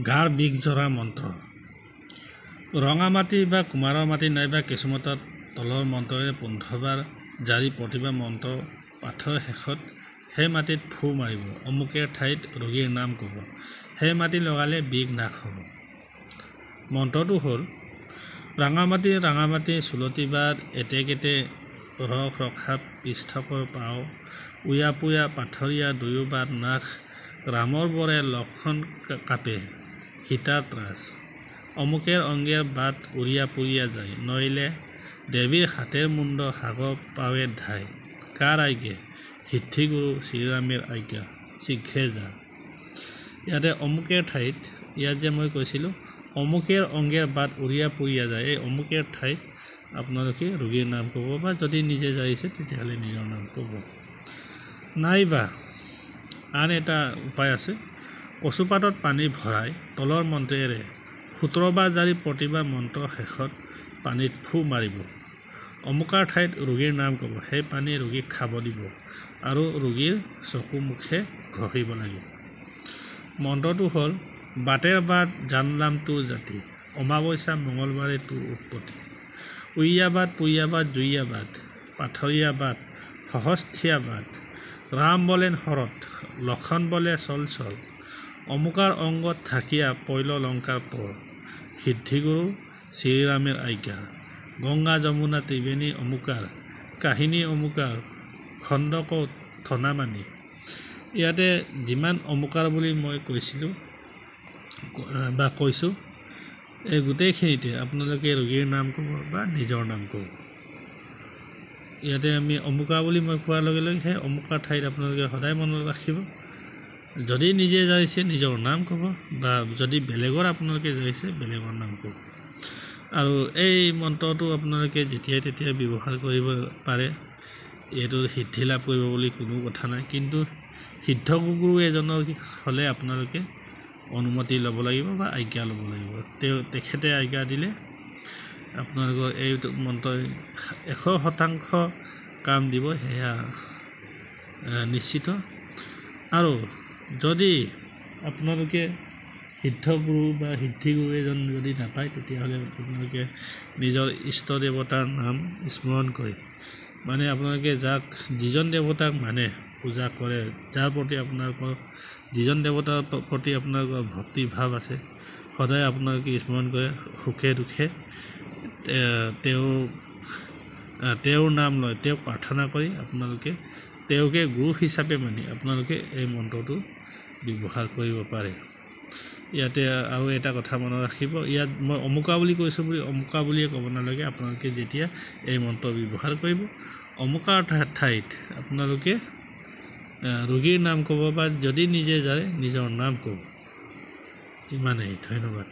গাৰ বিষ জৰা মন্ত্ৰ ৰঙা মাটি বা কুমাৰৰ মাটি নাইবা কিছুমতত তলৰ মন্ত্ৰৰে 15 বাৰ জাৰি প্ৰতিবাৰ মন্ত্ৰ পাঠৰ শেষত সেই মাটিত ফু মাৰিব অমুকে ঠাইত ৰোগীৰ নাম ক'ব সেই মাটি লগালে বিষ নাশ হ'ব মন্ত্ৰটো হ'ল ৰাঙা মাটি চুলতি বাদ এতেকেতে ৰখ ৰখা পৃষ্ঠকৰ পাও উয়া পুয়া পাথৰীয়া দুয়োবাদ নাশ ৰামৰ বৰে লক্ষণ কাপে সীতাৰ ত্ৰাস অমুকেৰ অংগেৰ বাট উৰিয়া পুৰিয়া যায় নইলে দেৱীৰ হাতেৰ মুণ্ড সাগৰ পাৱে ধাই কাৰ আজ্ঞে সিদ্ধিগুৰু শ্ৰীৰামেৰ আজ্ঞা শীঘ্ৰে যা ইয়াতে অমুকেৰ ঠাইত ইয়াত যে মই কৈছিলোঁ অমুকেৰ অংগেৰ বাট উৰিয়া পুৰিয়া যায় এই অমুকেৰ ঠাইত আপোনালোকে ৰোগীৰ নাম ক'ব বা যদি নিজে যাইছে তেতিয়াহ'লে নিজৰ নাম ক'ব নাইবা আন এটা উপায় আছে কচুপাতত পানী ভৰাই তলৰ মন্ত্ৰেৰে 17 বাৰ জাৰি প্ৰতিবাৰ মন্ত্ৰ শেষত পানীত ফু মাৰিব অমুকাৰ ঠাইত ৰোগীৰ নাম ক'ব সেই পানী ৰোগীক খাব দিব আৰু ৰোগীৰ চকু মুখে ঘঁহিব লাগিব মন্ত্ৰটো হ'ল বাটেৰ বাট জানলাম তোৰ জাতি অমাৱস্যা মঙলবাৰে তোৰ উৎপত্তি উইয়া বাট পুইয়া বাট জুইয়া বাট পাথৰীয়া বাট সহস্থিয়া বাট ৰাম বলেন শৰত লক্ষণ বলে চল চল অমুকাৰ অংগত থাকিয়া পৈল লংকাৰ পৰ সিদ্ধিগুৰু শ্ৰীৰামেৰ আজ্ঞা গংগা যমুনা ত্ৰিবেণী অমুকাৰ কাহিনী অমুকাৰ খণ্ডক থনামানি ইয়াতে যিমান অমুকাৰ বুলি মই কৈছিলোঁ বা কৈছোঁ এই গোটেইখিনিতে আপোনালোকে ৰোগীৰ নাম ক'ব বা নিজৰ নাম ক'ব ইয়াতে আমি অমুকা বুলি মই কোৱাৰ লগে লগে সেই অমুকাৰ ঠাইত আপোনালোকে সদায় মনত ৰাখিব যদি নিজে যাইছে নিজৰ নাম ক'ব বা যদি বেলেগৰ আপোনালোকে যাইছে বেলেগৰ নাম ক'ব আৰু এই মন্ত্ৰটো আপোনালোকে যেতিয়াই তেতিয়া ব্যৱহাৰ কৰিব পাৰে এইটো সিদ্ধি লাভ কৰিব বুলি কোনো কথা নাই কিন্তু সিদ্ধ গুৰু এজনৰ হ'লে আপোনালোকে অনুমতি ল'ব লাগিব বা আজ্ঞা ল'ব লাগিব তেখেতে আজ্ঞা দিলে আপোনালোকৰ এইটো মন্ত্ৰই 100% কাম দিব সেয়া নিশ্চিত আৰু যদি আপোনালোকে সিদ্ধগুৰু বা সিদ্ধিগুৰু এজন যদি নাপায় তেতিয়াহ'লে আপোনালোকে নিজৰ ইষ্ট দেৱতাৰ নাম স্মৰণ কৰি মানে আপোনালোকে যাক যিজন দেৱতাক মানে পূজা কৰে যাৰ প্ৰতি আপোনালোকৰ যিজন দেৱতাৰ প্ৰতি আপোনালোকৰ ভক্তি ভাৱ আছে সদায় আপোনালোকে স্মৰণ কৰে সুখে দুখে তেওঁৰ নাম লয় তেওঁক প্ৰাৰ্থনা কৰি আপোনালোকে তেওঁকে গুৰু হিচাপে মানি আপোনালোকে এই মন্ত্ৰটো ব্যৱহাৰ কৰিব পাৰে ইয়াতে আৰু এটা কথা মনত ৰাখিব ইয়াত মই অমুকা বুলি কৈছোঁ বুলি অমুকা বুলিয়ে ক'ব নালাগে আপোনালোকে যেতিয়া এই মন্ত্ৰ ব্যৱহাৰ কৰিব অমুকাৰ ঠাইত আপোনালোকে ৰোগীৰ নাম ক'ব বা যদি নিজে যায় নিজৰ নাম ক'ব ইমানেই ধন্যবাদ